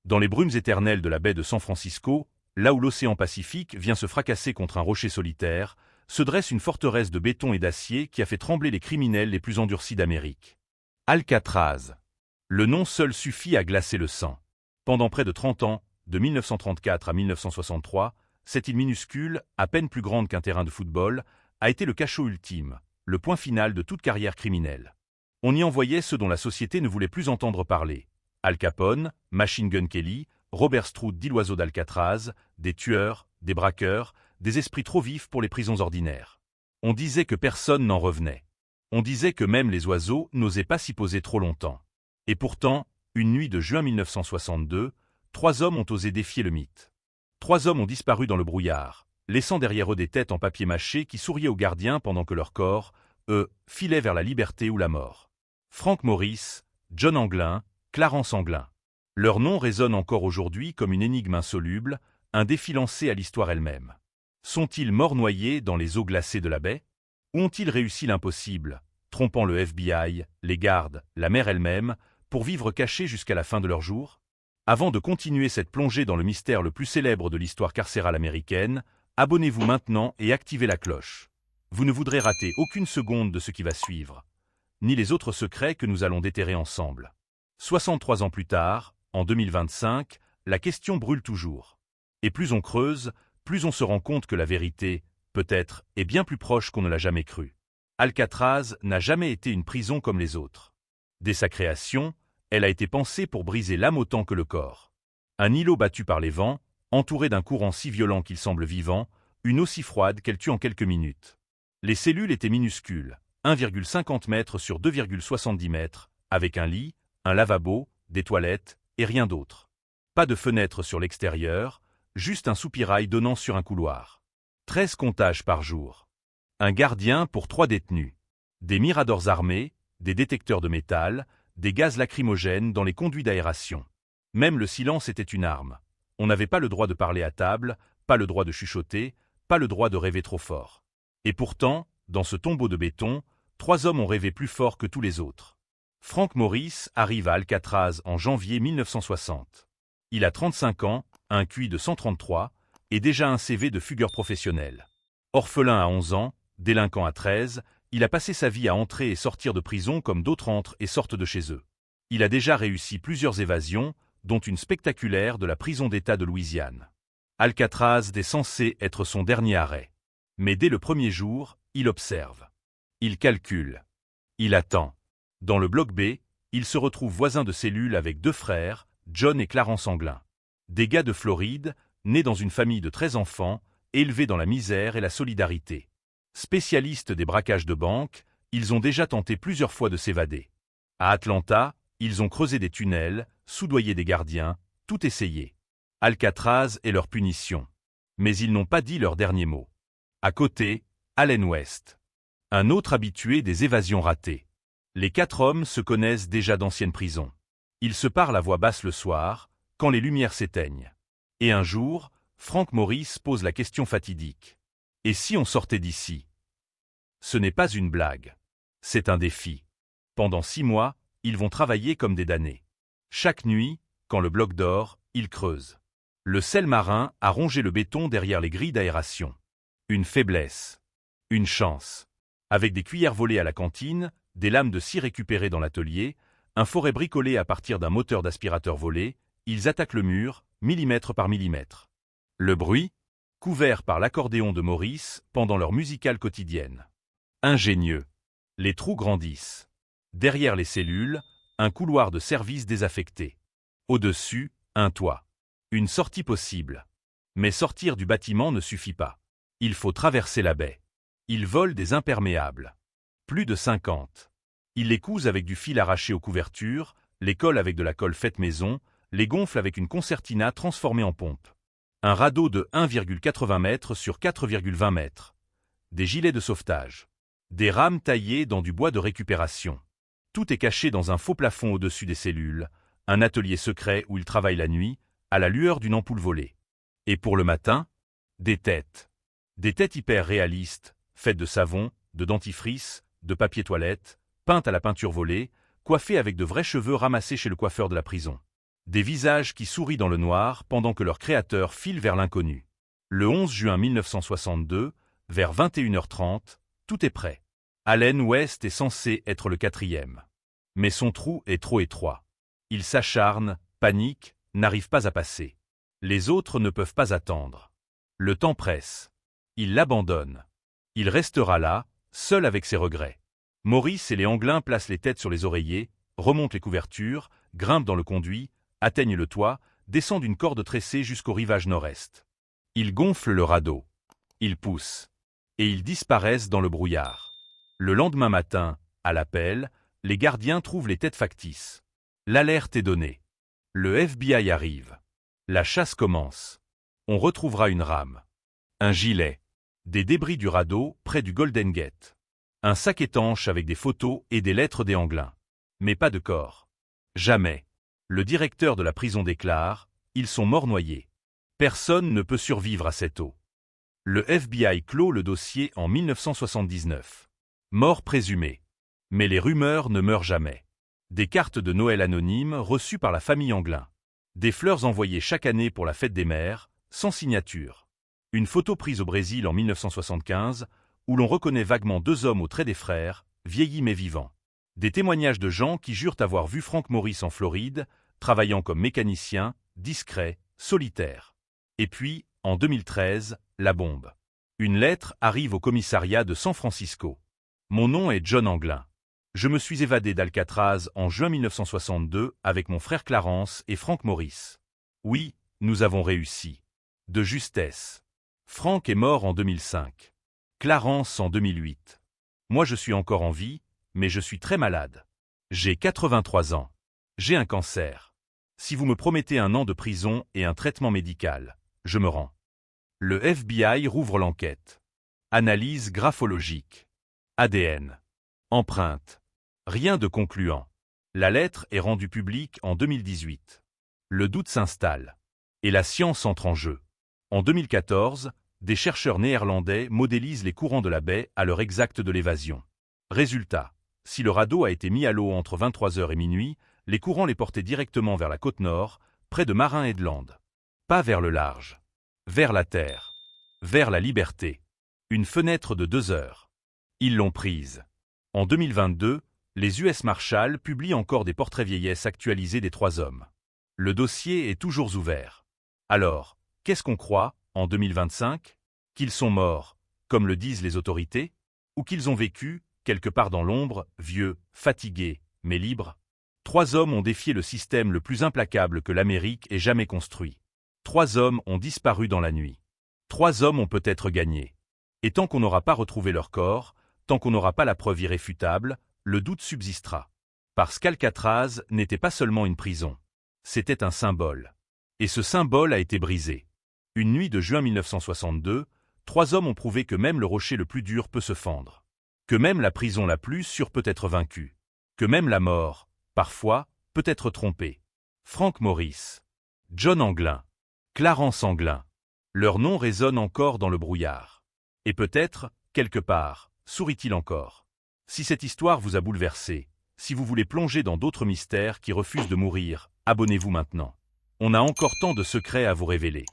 Dans les brumes éternelles de la baie de San Francisco, là où l'océan Pacifique vient se fracasser contre un rocher solitaire, se dresse une forteresse de béton et d'acier qui a fait trembler les criminels les plus endurcis d'Amérique. Alcatraz. Le nom seul suffit à glacer le sang. Pendant près de 30 ans, de 1934 à 1963, cette île minuscule, à peine plus grande qu'un terrain de football, a été le cachot ultime, le point final de toute carrière criminelle. On y envoyait ceux dont la société ne voulait plus entendre parler. Al Capone, Machine Gun Kelly, Robert Stroud dit l'oiseau d'Alcatraz, des tueurs, des braqueurs, des esprits trop vifs pour les prisons ordinaires. On disait que personne n'en revenait. On disait que même les oiseaux n'osaient pas s'y poser trop longtemps. Et pourtant, une nuit de juin 1962, 3 hommes ont osé défier le mythe. 3 hommes ont disparu dans le brouillard, laissant derrière eux des têtes en papier mâché qui souriaient aux gardiens pendant que leurs corps, eux, filaient vers la liberté ou la mort. Frank Morris, John Anglin, Clarence Anglin. Leurs noms résonnent encore aujourd'hui comme une énigme insoluble, un défi lancé à l'histoire elle-même. Sont-ils morts noyés dans les eaux glacées de la baie? Ou ont-ils réussi l'impossible, trompant le FBI, les gardes, la mer elle-même, pour vivre cachés jusqu'à la fin de leurs jours? Avant de continuer cette plongée dans le mystère le plus célèbre de l'histoire carcérale américaine, abonnez-vous maintenant et activez la cloche. Vous ne voudrez rater aucune seconde de ce qui va suivre, ni les autres secrets que nous allons déterrer ensemble. 63 ans plus tard, en 2025, la question brûle toujours. Et plus on creuse, plus on se rend compte que la vérité, peut-être, est bien plus proche qu'on ne l'a jamais cru. Alcatraz n'a jamais été une prison comme les autres. Dès sa création, elle a été pensée pour briser l'âme autant que le corps. Un îlot battu par les vents, entouré d'un courant si violent qu'il semble vivant, une eau si froide qu'elle tue en quelques minutes. Les cellules étaient minuscules, 1,50 mètres sur 2,70 mètres, avec un lit, un lavabo, des toilettes, et rien d'autre. Pas de fenêtre sur l'extérieur, juste un soupirail donnant sur un couloir. 13 comptages par jour. Un gardien pour 3 détenus. Des miradors armés, des détecteurs de métal, des gaz lacrymogènes dans les conduits d'aération. Même le silence était une arme. On n'avait pas le droit de parler à table, pas le droit de chuchoter, pas le droit de rêver trop fort. Et pourtant, dans ce tombeau de béton, 3 hommes ont rêvé plus fort que tous les autres. Frank Morris arrive à Alcatraz en janvier 1960. Il a 35 ans, un QI de 133, et déjà un CV de fugueur professionnel. Orphelin à 11 ans, délinquant à 13, il a passé sa vie à entrer et sortir de prison comme d'autres entrent et sortent de chez eux. Il a déjà réussi plusieurs évasions, dont une spectaculaire de la prison d'État de Louisiane. Alcatraz est censé être son dernier arrêt. Mais dès le premier jour, il observe. Il calcule. Il attend. Dans le bloc B, il se retrouve voisin de cellule avec 2 frères, John et Clarence Anglin. Des gars de Floride, nés dans une famille de 13 enfants, élevés dans la misère et la solidarité. Spécialistes des braquages de banques, ils ont déjà tenté plusieurs fois de s'évader. À Atlanta, ils ont creusé des tunnels, soudoyé des gardiens, tout essayé. Alcatraz est leur punition. Mais ils n'ont pas dit leur dernier mot. À côté, Allen West. Un autre habitué des évasions ratées. Les 4 hommes se connaissent déjà d'anciennes prisons. Ils se parlent à voix basse le soir, quand les lumières s'éteignent. Et un jour, Frank Morris pose la question fatidique. Et si on sortait d'ici? Ce n'est pas une blague. C'est un défi. Pendant 6 mois, ils vont travailler comme des damnés. Chaque nuit, quand le bloc dort, ils creusent. Le sel marin a rongé le béton derrière les grilles d'aération. Une faiblesse. Une chance. Avec des cuillères volées à la cantine, des lames de scie récupérées dans l'atelier, un forêt bricolé à partir d'un moteur d'aspirateur volé, ils attaquent le mur, millimètre par millimètre. Le bruit, couvert par l'accordéon de Maurice pendant leur musicale quotidienne. Ingénieux. Les trous grandissent. Derrière les cellules, un couloir de service désaffecté. Au-dessus, un toit. Une sortie possible. Mais sortir du bâtiment ne suffit pas. Il faut traverser la baie. Ils volent des imperméables. Plus de 50. Ils les cousent avec du fil arraché aux couvertures, les collent avec de la colle faite maison, les gonflent avec une concertina transformée en pompe. Un radeau de 1,80 mètres sur 4,20 mètres. Des gilets de sauvetage. Des rames taillées dans du bois de récupération. Tout est caché dans un faux plafond au-dessus des cellules, un atelier secret où ils travaillent la nuit, à la lueur d'une ampoule volée. Et pour le matin, des têtes. Des têtes hyper réalistes, faites de savon, de dentifrice, de papier toilette, peintes à la peinture volée, coiffées avec de vrais cheveux ramassés chez le coiffeur de la prison. Des visages qui sourient dans le noir pendant que leur créateur file vers l'inconnu. Le 11 juin 1962, vers 21h30, tout est prêt. Allen West est censé être le 4e. Mais son trou est trop étroit. Il s'acharne, panique, n'arrive pas à passer. Les autres ne peuvent pas attendre. Le temps presse. Il l'abandonne. Il restera là, seul avec ses regrets. Maurice et les Anglins placent les têtes sur les oreillers, remontent les couvertures, grimpent dans le conduit, atteignent le toit, descendent une corde tressée jusqu'au rivage nord-est. Ils gonflent le radeau. Ils poussent. Et ils disparaissent dans le brouillard. Le lendemain matin, à l'appel, les gardiens trouvent les têtes factices. L'alerte est donnée. Le FBI arrive. La chasse commence. On retrouvera une rame. Un gilet. Des débris du radeau près du Golden Gate. Un sac étanche avec des photos et des lettres des Anglins. Mais pas de corps. Jamais. Le directeur de la prison déclare « Ils sont morts noyés. Personne ne peut survivre à cette eau. » Le FBI clôt le dossier en 1979. Mort présumée. Mais les rumeurs ne meurent jamais. Des cartes de Noël anonymes reçues par la famille Anglin. Des fleurs envoyées chaque année pour la fête des mères, sans signature. Une photo prise au Brésil en 1975, où l'on reconnaît vaguement 2 hommes au trait des frères, vieillis mais vivants. Des témoignages de gens qui jurent avoir vu Frank Morris en Floride, travaillant comme mécanicien, discret, solitaire. Et puis, en 2013, la bombe. Une lettre arrive au commissariat de San Francisco. Mon nom est John Anglin. Je me suis évadé d'Alcatraz en juin 1962 avec mon frère Clarence et Frank Morris. Oui, nous avons réussi. De justesse. Frank est mort en 2005. Clarence en 2008. Moi je suis encore en vie, mais je suis très malade. J'ai 83 ans. J'ai un cancer. Si vous me promettez 1 an de prison et un traitement médical, je me rends. Le FBI rouvre l'enquête. Analyse graphologique. ADN. Empreinte. Rien de concluant. La lettre est rendue publique en 2018. Le doute s'installe. Et la science entre en jeu. En 2014, des chercheurs néerlandais modélisent les courants de la baie à l'heure exacte de l'évasion. Résultat. Si le radeau a été mis à l'eau entre 23h et minuit, les courants les portaient directement vers la côte nord, près de Marin Headland. Pas vers le large. Vers la terre. Vers la liberté. Une fenêtre de 2 heures. Ils l'ont prise. En 2022, les US Marshals publient encore des portraits vieillesse actualisés des 3 hommes. Le dossier est toujours ouvert. Alors, qu'est-ce qu'on croit, en 2025 ? Qu'ils sont morts, comme le disent les autorités ? Ou qu'ils ont vécu, quelque part dans l'ombre, vieux, fatigués, mais libres ? 3 hommes ont défié le système le plus implacable que l'Amérique ait jamais construit. 3 hommes ont disparu dans la nuit. 3 hommes ont peut-être gagné. Et tant qu'on n'aura pas retrouvé leur corps, tant qu'on n'aura pas la preuve irréfutable, le doute subsistera. Parce qu'Alcatraz n'était pas seulement une prison. C'était un symbole. Et ce symbole a été brisé. Une nuit de juin 1962, 3 hommes ont prouvé que même le rocher le plus dur peut se fendre. Que même la prison la plus sûre peut être vaincue. Que même la mort, parfois, peut être trompée. Frank Morris. John Anglin. Clarence Anglin. Leur nom résonne encore dans le brouillard. Et peut-être, quelque part, sourit-il encore. Si cette histoire vous a bouleversé, si vous voulez plonger dans d'autres mystères qui refusent de mourir, abonnez-vous maintenant. On a encore tant de secrets à vous révéler.